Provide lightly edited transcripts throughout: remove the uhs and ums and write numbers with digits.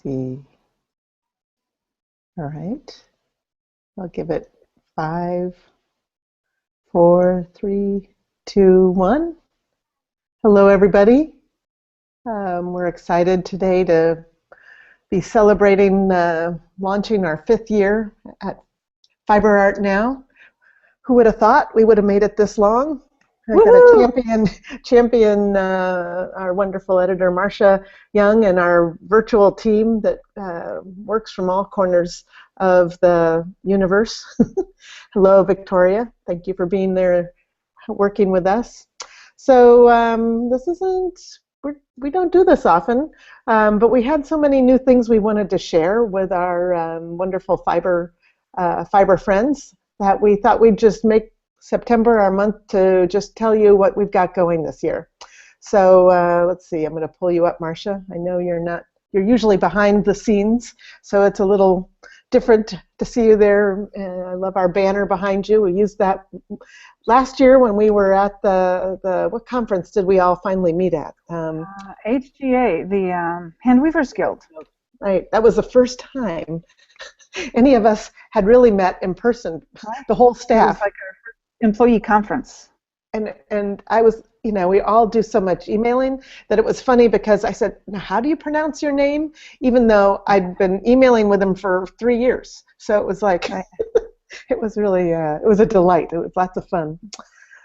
See. All right. I'll give it 5, 4, 3, 2, 1. Hello, everybody. We're excited today to be celebrating launching our 5th year at Fiber Art Now. Who would have thought we would have made it this long? I got a champion, our wonderful editor, Marcia Young, and our virtual team that works from all corners of the universe. Hello, Victoria. Thank you for being there working with us. So this isn't, we don't do this often, but we had so many new things we wanted to share with our wonderful fiber friends that we thought we'd just make September our month to just tell you what we've got going this year. So let's see, I'm going to pull you up, Marcia. I know you're usually behind the scenes, so it's a little different to see you there. I love our banner behind you. We used that last year when we were at what conference did we all finally meet at? HGA, the Handweavers Guild. Right, that was the first time any of us had really met in person, right. The whole staff. It was like our first employee conference. And I was, we all do so much emailing that it was funny because I said, now, how do you pronounce your name? Even though I'd been emailing with him for 3 years. So it was like, it was really, it was a delight. It was lots of fun.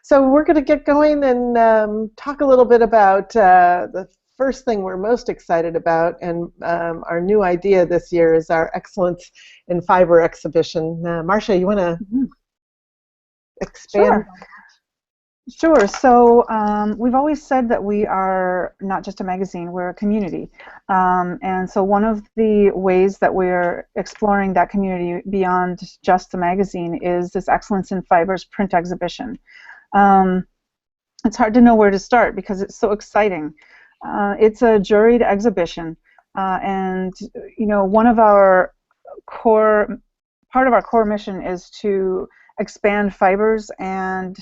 So we're going to get going and talk a little bit about the first thing we're most excited about, and our new idea this year is our Excellence in Fiber exhibition. Marcia, you want to expand? Sure. So we've always said that we are not just a magazine, we're a community. And so one of the ways that we're exploring that community beyond just the magazine is this Excellence in Fibers print exhibition. It's hard to know where to start because it's so exciting. It's a juried exhibition, and one of our part of our core mission is to expand fibers and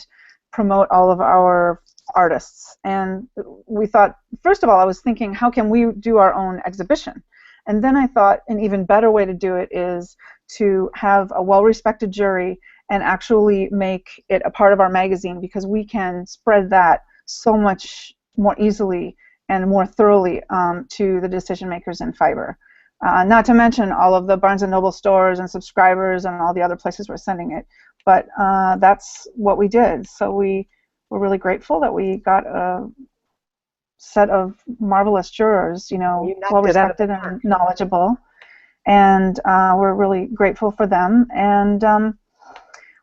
promote all of our artists. And we thought, first of all, I was thinking, how can we do our own exhibition? And then I thought an even better way to do it is to have a well-respected jury and actually make it a part of our magazine, because we can spread that so much more easily and more thoroughly to the decision makers in fiber. Not to mention all of the Barnes & Noble stores and subscribers and all the other places we're sending it. But that's what we did. So we were really grateful that we got a set of marvelous jurors, well respected and knowledgeable. And we're really grateful for them. And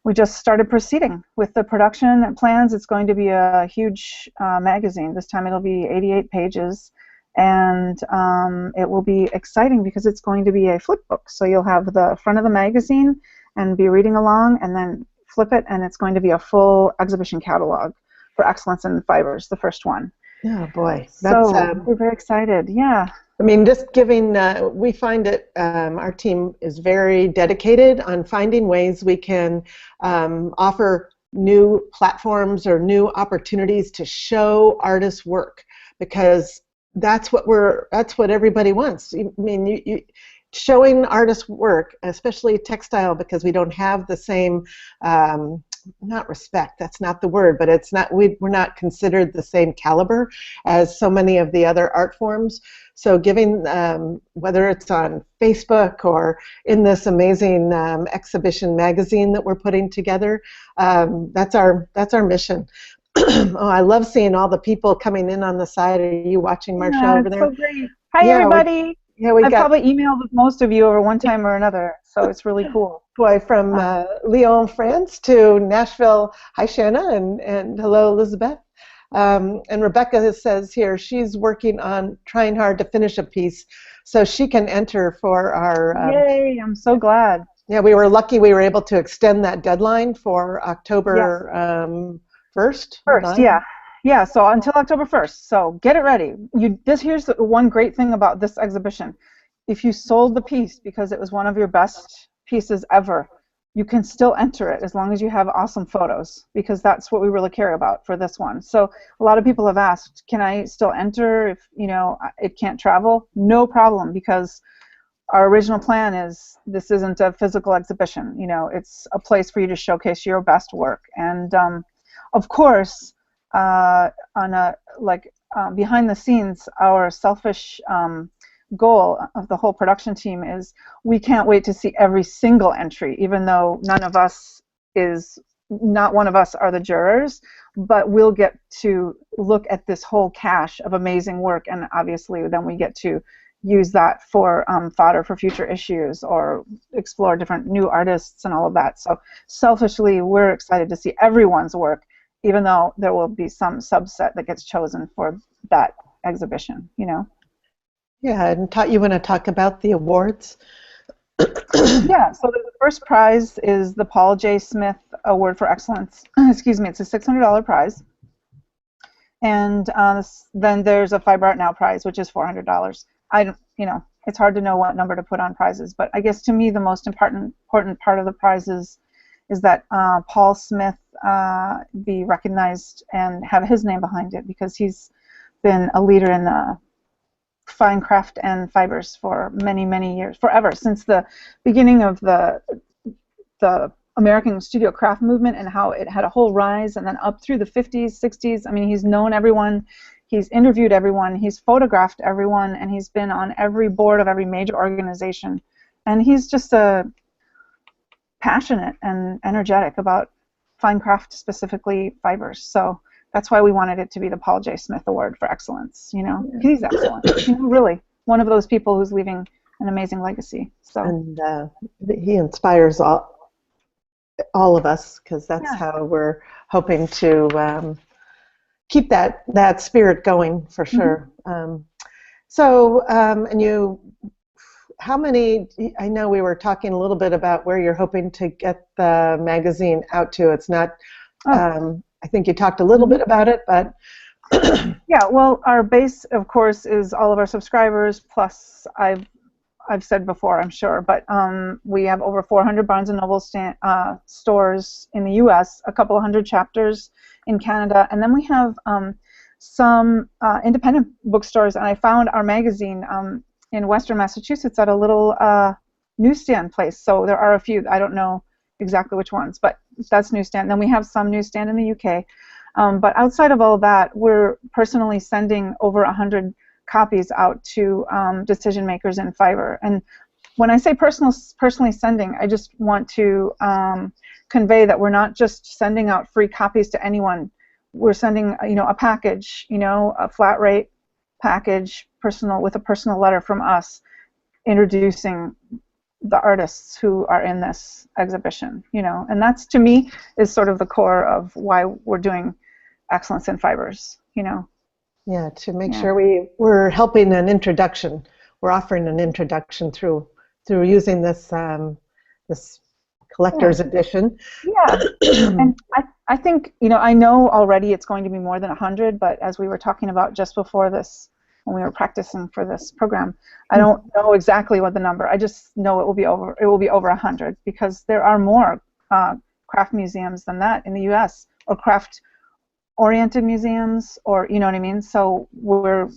we just started proceeding with the production plans. It's going to be a huge magazine. This time it'll be 88 pages. And it will be exciting because it's going to be a flip book. So you'll have the front of the magazine and be reading along, and then flip it, and it's going to be a full exhibition catalog for Excellence in Fibers, the first one. Oh boy, so we're very excited. Yeah. I mean, just giving, we find it, our team is very dedicated on finding ways we can offer new platforms or new opportunities to show artists' work, because that's what everybody wants. I mean, showing artists' work, especially textile, because we don't have the same, not respect, that's not the word, but it's not, we're not considered the same caliber as so many of the other art forms. So giving, whether it's on Facebook or in this amazing exhibition magazine that we're putting together, that's our mission. Oh, I love seeing all the people coming in on the side. Are you watching, Marcia, over there? So great. Hi, everybody. I probably emailed with most of you over one time or another, so it's really cool. Boy, from Lyon, France to Nashville. Hi, Shanna, and hello, Elizabeth. And Rebecca says here she's working on trying hard to finish a piece so she can enter for our... Yay, I'm so glad. Yeah, we were lucky we were able to extend that deadline for October 1st. Yeah, so until October 1st. So get it ready. Here's the one great thing about this exhibition. If you sold the piece because it was one of your best pieces ever, you can still enter it as long as you have awesome photos, because that's what we really care about for this one. So a lot of people have asked, can I still enter if it can't travel? No problem, because our original plan is this isn't a physical exhibition. You know, it's a place for you to showcase your best work. And of course, on a behind the scenes, our selfish goal of the whole production team is we can't wait to see every single entry, even though not one of us are the jurors, but we'll get to look at this whole cache of amazing work, and obviously then we get to use that for fodder for future issues or explore different new artists and all of that. So selfishly, we're excited to see everyone's work, even though there will be some subset that gets chosen for that exhibition, you know? Yeah, and you want to talk about the awards? Yeah, so the first prize is the Paul J. Smith Award for Excellence. Excuse me, it's a $600 prize. And then there's a Fiber Art Now prize, which is $400. It's hard to know what number to put on prizes, but I guess to me the most important part of the prizes is that Paul Smith be recognized and have his name behind it, because he's been a leader in the fine craft and fibers for many, many years, forever, since the beginning of the American studio craft movement, and how it had a whole rise, and then up through the 50s, 60s. I mean, he's known everyone, he's interviewed everyone, he's photographed everyone, and he's been on every board of every major organization. And he's just passionate and energetic about fine craft, specifically fibers. So that's why we wanted it to be the Paul J. Smith Award for Excellence, you know, because he's excellent. You know, really, one of those people who's leaving an amazing legacy. So. And he inspires all of us, because that's how we're hoping to keep that spirit going, for sure. Mm-hmm. How many, I know we were talking a little bit about where you're hoping to get the magazine out to. It's not, I think you talked a little bit about it, but. Yeah, well, our base, of course, is all of our subscribers, plus I've said before, I'm sure, but we have over 400 Barnes & Noble stores in the U.S., a couple of hundred chapters in Canada, and then we have some independent bookstores, and I found our magazine in Western Massachusetts at a little newsstand place. So there are a few, I don't know exactly which ones, but that's newsstand. Then we have some newsstand in the UK. But outside of all that, we're personally sending over 100 copies out to decision makers in Fiverr. And when I say personally sending, I just want to convey that we're not just sending out free copies to anyone. We're sending, a package, a flat rate package, with a personal letter from us introducing the artists who are in this exhibition, and that's, to me, is sort of the core of why we're doing Excellence in Fibers, Yeah, to make sure we're helping an introduction. We're offering an introduction through using this this collector's edition. Yeah, and I think, I know already it's going to be more than 100, but as we were talking about just before this, when we were practicing for this program, I don't know exactly what the number. I just know it will be over 100, because there are more craft museums than that in the U.S., or craft-oriented museums, or you know what I mean. So we're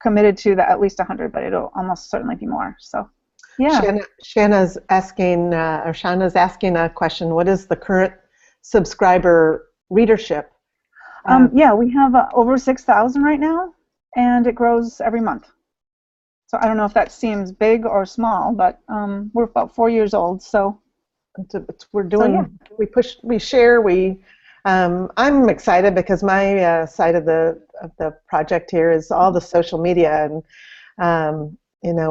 committed to at least 100, but it'll almost certainly be more. So, yeah. Shanna's asking a question. What is the current subscriber readership? Yeah, we have over 6,000 right now, and it grows every month. So I don't know if that seems big or small, but we're about 4 years old, so we're doing. So, yeah. We push, we share, we. I'm excited because my side of the project here is all the social media, and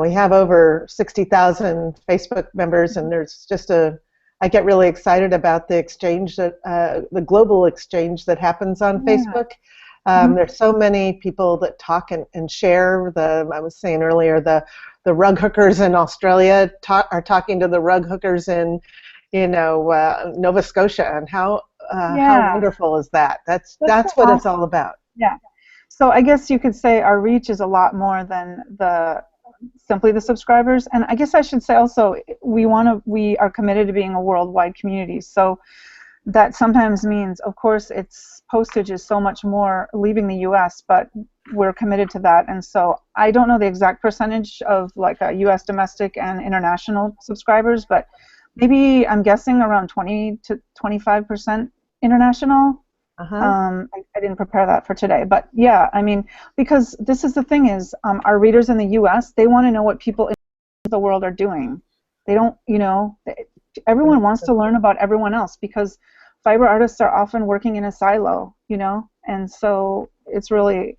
we have over 60,000 Facebook members, and there's just I get really excited about the exchange the global exchange that happens on Facebook. There's so many people that talk and share. I was saying earlier, the rug hookers in Australia are talking to the rug hookers in Nova Scotia, and how wonderful is that? That's what it's all about. Yeah. So I guess you could say our reach is a lot more than simply the subscribers. And I guess I should say also, we are committed to being a worldwide community. So that sometimes means, of course, its postage is so much more leaving the U.S., but we're committed to that. And so I don't know the exact percentage of like U.S. domestic and international subscribers, but maybe I'm guessing around 20 to 25% international. I didn't prepare that for today, but yeah, I mean, because this is the thing is, our readers in the U.S., they want to know what people in the world are doing. They don't, you know, everyone wants to learn about everyone else because fiber artists are often working in a silo, you know, and so it's really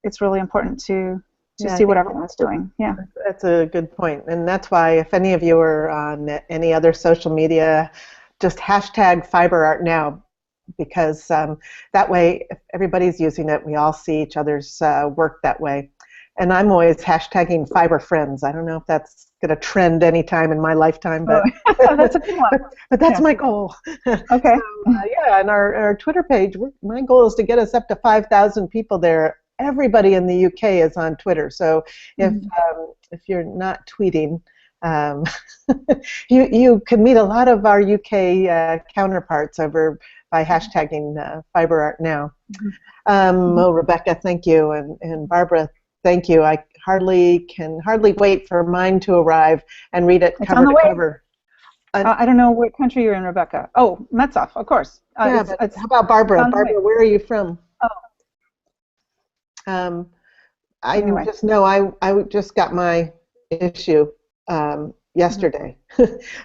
important to see what everyone's doing. Yeah, that's a good point, and that's why if any of you are on any other social media, just hashtag FiberArtNow, because that way, if everybody's using it, we all see each other's work that way. And I'm always hashtagging Fiber Friends. I don't know if that's going to trend anytime in my lifetime, but that's a good one. But that's my goal. Okay. So, yeah, and our Twitter page, my goal is to get us up to 5,000 people there. Everybody in the UK is on Twitter. So if you're not tweeting, you can meet a lot of our UK counterparts over by hashtagging FiberArtNow. Oh, Rebecca, thank you, and Barbara, thank you. I can hardly wait for mine to arrive and read it cover to cover. I don't know what country you're in, Rebecca. Oh, Metzoff, of course. Yeah, but how about Barbara? Barbara, where are you from? Oh. I just know I just got my issue yesterday,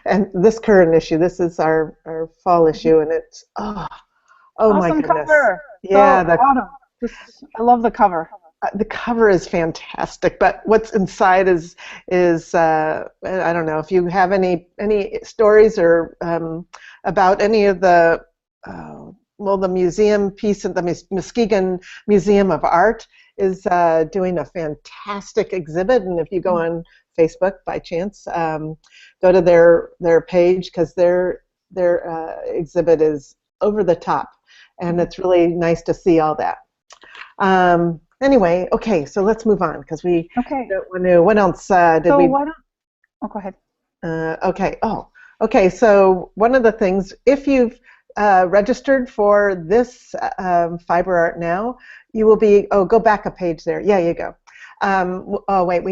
and this current issue. This is our fall issue, and it's oh awesome, my goodness! Cover. Yeah, I love the cover. The cover is fantastic, but what's inside is I don't know if you have any stories or about any of the the museum piece at the Muskegon Museum of Art is doing a fantastic exhibit, and if you go on Facebook by chance, go to their page because their exhibit is over the top, and it's really nice to see all that. Anyway, okay, so let's move on because we don't want to. What else did we? Why don't? Oh, go ahead. Okay. Oh, okay. So one of the things, if you've registered for this FiberArtNow, you will be. Oh, go back a page there. Yeah, you go. Oh wait,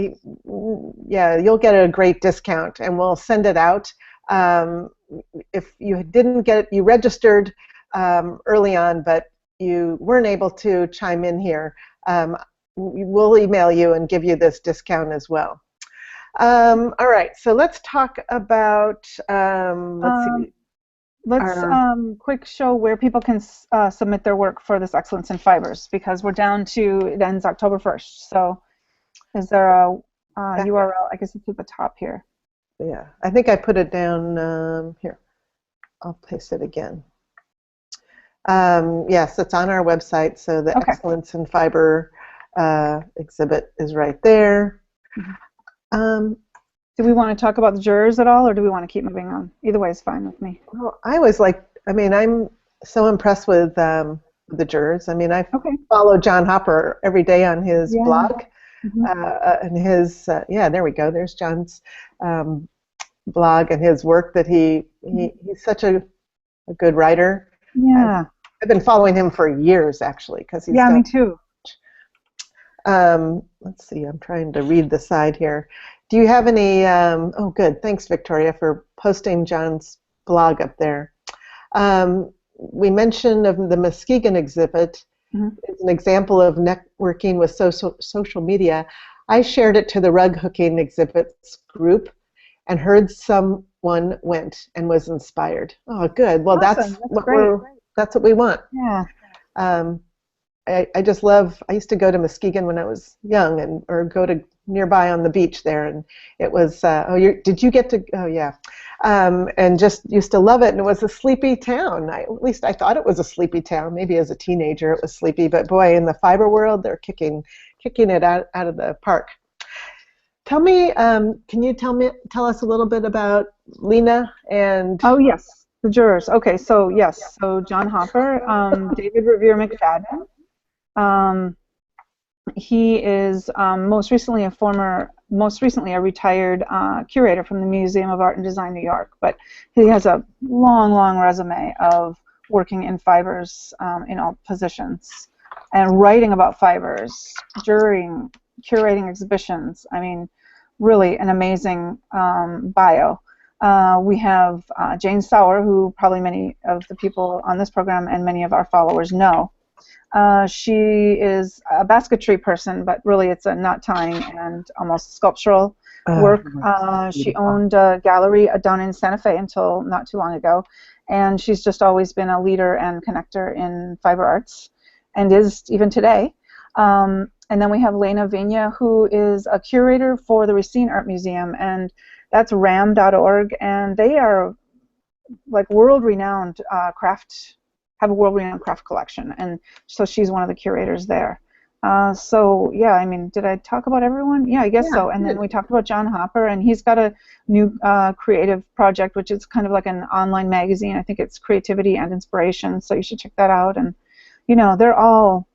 you'll get a great discount, and we'll send it out. If you didn't get it, you registered early on, but you weren't able to chime in here. We'll email you and give you this discount as well. All right, so let's talk about, let's see. Let's quick show where people can submit their work for this Excellence in Fibers, because we're down to, it ends October 1st. So is there a URL? I guess it's at the top here. Yeah, I think I put it down here. I'll paste it again. Yes, it's on our website, so the Excellence in Fiber exhibit is right there. Do we want to talk about the jurors at all, or do we want to keep moving on? Either way is fine with me. Well, I'm so impressed with the jurors. I mean, I follow John Hopper every day on his blog, and his, there we go, there's John's blog and his work that he's such a good writer. Yeah. I've been following him for years, actually, because he's me too. Let's see, I'm trying to read the side here. Do you have any, oh good, thanks Victoria for posting John's blog up there. We mentioned of the Muskegon exhibit. It's an example of networking with social media. I shared it to the rug hooking exhibits group and heard someone went and was inspired. Oh good, well awesome. that's what we want. Yeah. I just love, I used to go to Muskegon when I was young or go to nearby on the beach there, and it was, did you get to, and just used to love it, and it was a sleepy town. At least I thought it was a sleepy town. Maybe as a teenager it was sleepy, but boy, in the fiber world, they're kicking it out of the park. Tell me, can you tell us a little bit about Lena and... Oh, yes, the jurors. Okay, so yes, so John Hopper, David Revere McFadden. He is most recently a retired curator from the Museum of Art and Design, New York, but he has a long resume of working in fibers in all positions. and writing about fibers, jurying, curating exhibitions. I mean, really an amazing bio. We have Jane Sauer, who probably many of the people on this program and many of our followers know. She is a basketry person, but really it's a knot tying and almost sculptural work. She owned a gallery down in Santa Fe until not too long ago, and she's just always been a leader and connector in fiber arts, and is even today. And then we have Lena Vigna, who is a curator for the Racine Art Museum, and that's ram.org, and they are like world-renowned have a world-renowned craft collection, and so she's one of the curators there. So yeah, I mean, did I talk about everyone? Yeah, I guess so. And then we talked about John Hopper, and he's got a new creative project, which is kind of like an online magazine. I think it's Creativity and Inspiration, so you should check that out. And you know, they're all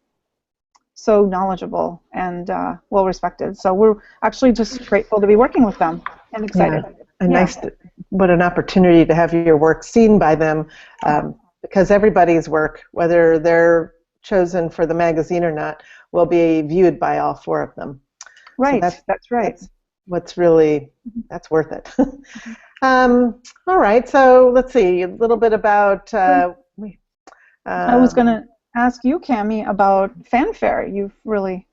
so knowledgeable and well respected. So we're actually just grateful to be working with them and excited. What an opportunity to have your work seen by them. Because everybody's work, whether they're chosen for the magazine or not, will be viewed by all four of them. Right, so that's right. That's worth it. All right, so let's see, a little bit about... I was going to ask you, Cami, about Fanfare. You've really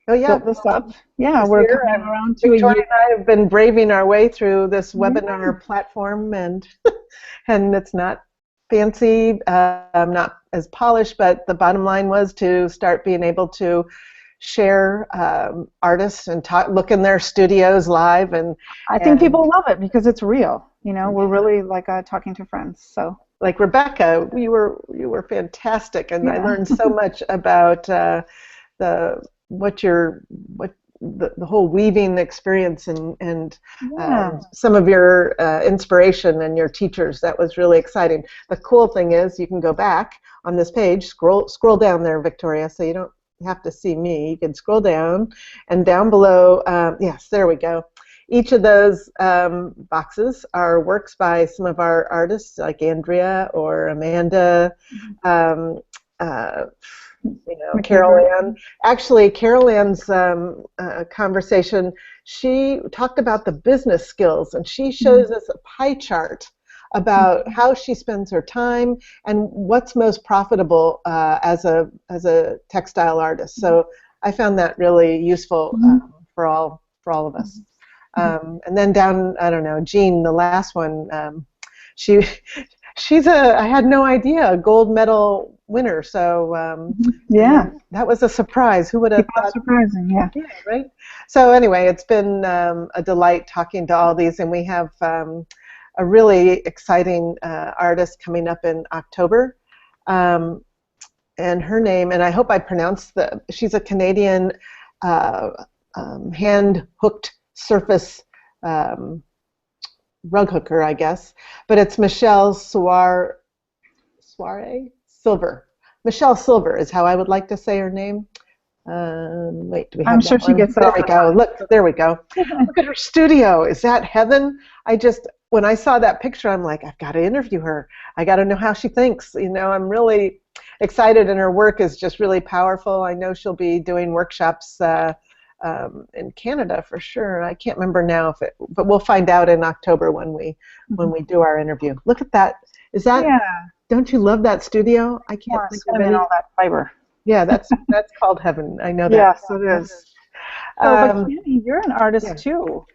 built this up. Yeah, we're coming around to Victoria a year. and I have been braving our way through this webinar platform, and it's not fancy, not as polished, but the bottom line was to start being able to share artists and look in their studios live, and I think people love it because it's real. You know, we're really like talking to friends. So, like Rebecca, you were fantastic, and I learned so much about the whole weaving experience and some of your inspiration and your teachers. That was really exciting. The cool thing is you can go back on this page, scroll down there, Victoria, so you don't have to see me. You can scroll down, and down below, yes, there we go. Each of those boxes are works by some of our artists, like Andrea or Amanda, Carol Ann. Actually, Carol Ann's conversation, she talked about the business skills, and she shows us a pie chart about how she spends her time and what's most profitable as a textile artist. So I found that really useful for all of us. And then down, I don't know, Jean, the last one, she's I had no idea, a gold medal winner. So that was a surprise. Who would have thought? Surprising, yeah, right. So anyway, it's been a delight talking to all these, and we have a really exciting artist coming up in October, and her name, and I hope I pronounced she's a Canadian hand hooked surface rug hooker, I guess, but it's Michelle Silver. Michelle Silver is how I would like to say her name. Wait, do we have I'm sure she gets that. There we go. Look, there we go. Look at her studio. Is that heaven? When I saw that picture, I'm like, I've got to interview her. I got to know how she thinks. You know, I'm really excited, and her work is just really powerful. I know she'll be doing workshops in Canada for sure. I can't remember now but we'll find out in October when we do our interview. Look at that. Is that? Yeah. Don't you love that studio? I can't think of all that fiber. Yeah, that's called heaven. I know that. Yes, it is. But Kenny, you're an artist too.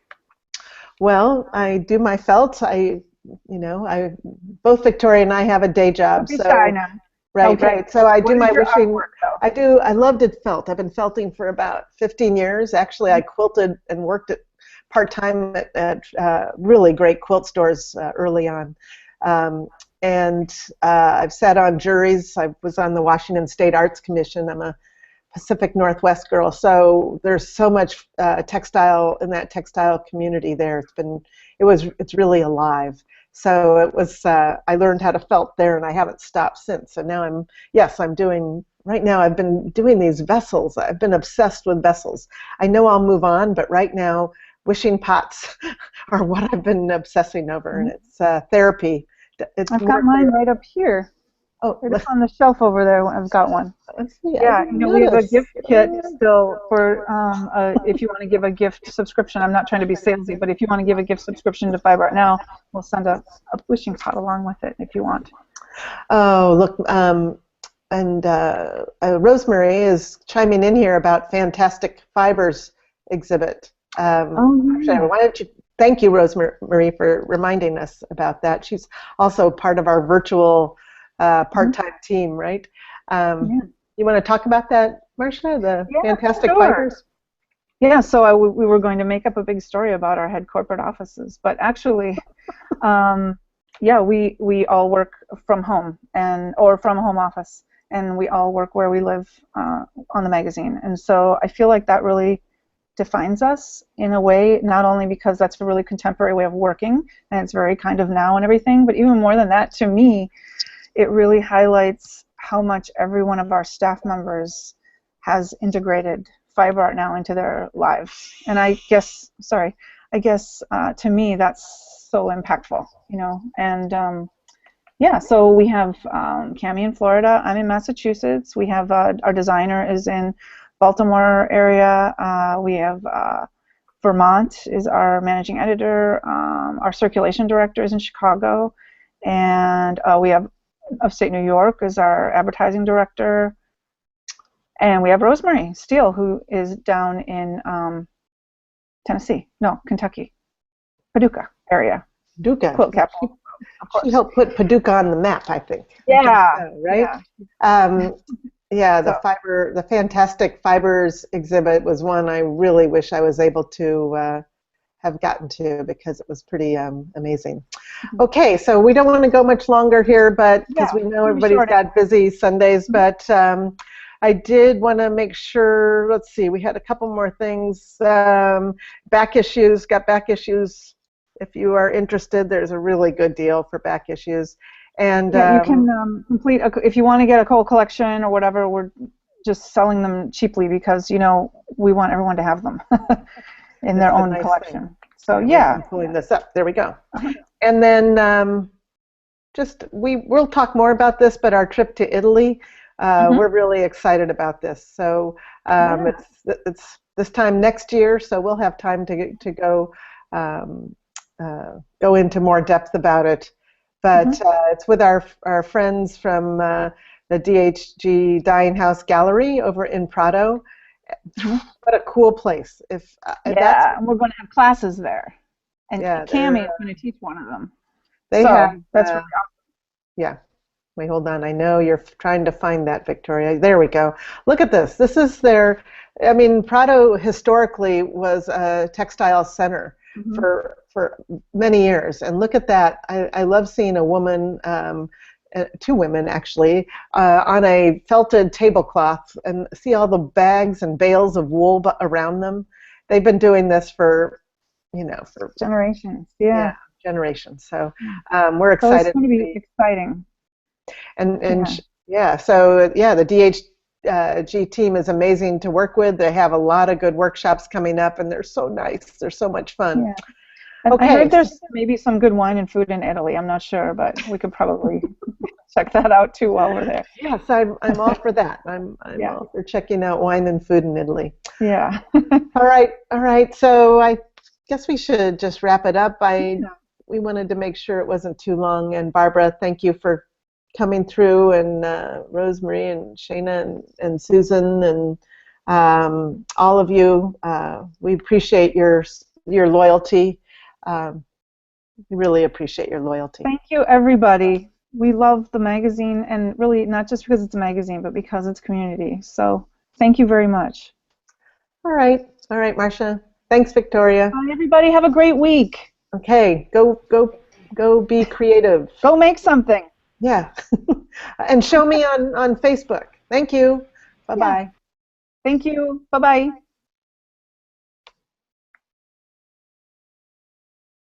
Well, I do my felt. Both Victoria and I have a day job. Don't be shy now. Right. So I do my wishing. Artwork, I loved it felt. I've been felting for about 15 years. Actually, I quilted and worked part-time at really great quilt stores early on. And I've sat on juries. I was on the Washington State Arts Commission. I'm a Pacific Northwest girl, so there's so much textile in that textile community there. It's really alive. So it was. I learned how to felt there, and I haven't stopped since. So now I'm doing. Right now, I've been doing these vessels. I've been obsessed with vessels. I know I'll move on, but right now, wishing pots are what I've been obsessing over, and it's therapy. I've got mine right up here. Oh, It's on the shelf over there. I've got one. let's see. I Yeah, didn't we have a notice. gift kit still for if you want to give a gift subscription. I'm not trying to be salesy, but if you want to give a gift subscription to Five Art Now, we'll send a wishing pot along with it if you want. Oh, look, and Rosemary is chiming in here about Fantastic Fibers exhibit. Yeah. Why don't you thank you, Rosemary, for reminding us about that. She's also part of our virtual part-time team, right? Yeah. You want to talk about that, Marcia, the Fantastic Sure. Fibers? Yeah, so we were going to make up a big story about our head corporate offices, but actually, yeah, we all work from home or from a home office, and we all work where we live on the magazine. And so I feel like that really defines us in a way, not only because that's a really contemporary way of working, and it's very kind of now and everything, but even more than that, to me, it really highlights how much every one of our staff members has integrated Five Art Now into their lives. And I guess to me that's so impactful, you know. And yeah, so we have Cami in Florida. I'm in Massachusetts. We have our designer is in Baltimore area. We have Vermont is our managing editor. Our circulation director is in Chicago, and we have upstate New York is our advertising director, and we have Rosemary Steele, who is down in Kentucky, Paducah area. Paducah. Quilt capital. She helped put Paducah on the map, I think. Yeah. So, right? Yeah. Yeah, the Fantastic Fibers exhibit was one I really wish I was able to have gotten to, because it was pretty amazing. Okay, so we don't want to go much longer here, but because we know everybody's got busy Sundays, but I did want to make sure, let's see, we had a couple more things. Back issues, got back issues. If you are interested, there's a really good deal for back issues. And you can complete, if you want to get a whole collection or whatever, we're just selling them cheaply because, you know, we want everyone to have them in their own collection. Thing. So yeah. I'm pulling this up. There we go. And then we'll talk more about this, but our trip to Italy, we're really excited about this. So it's this time next year, so we'll have time to go go into more depth about it. But it's with our friends from the DHG Dying House Gallery over in Prado. What a cool place! And we're going to have classes there, and Cami is going to teach one of them. That's really awesome. Yeah. Wait, hold on. I know you're trying to find that, Victoria. There we go. Look at this. This is Prado historically was a textile center for many years, and look at that. I love seeing a woman, two women actually, on a felted tablecloth, and see all the bags and bales of wool around them. They've been doing this for generations. Generations. So we're excited. So it's going to be exciting. And the DHG team is amazing to work with. They have a lot of good workshops coming up, and they're so nice. They're so much fun. Yeah. I heard there's maybe some good wine and food in Italy. I'm not sure, but we could probably check that out too while we're there. Yes, I'm all for that. I'm all for checking out wine and food in Italy. Yeah. All right. So I guess we should just wrap it up. We wanted to make sure it wasn't too long. And Barbara, thank you for coming through, and Rosemary and Shana and Susan and all of you. We appreciate your loyalty. We really appreciate your loyalty. Thank you, everybody. We love the magazine, and really not just because it's a magazine, but because it's community. So thank you very much. All right, Marcia. Thanks, Victoria. Bye, everybody. Have a great week. Okay, go be creative. Go make something. Yeah. And show me on Facebook. Thank you. Bye-bye. Thank you. Bye-bye.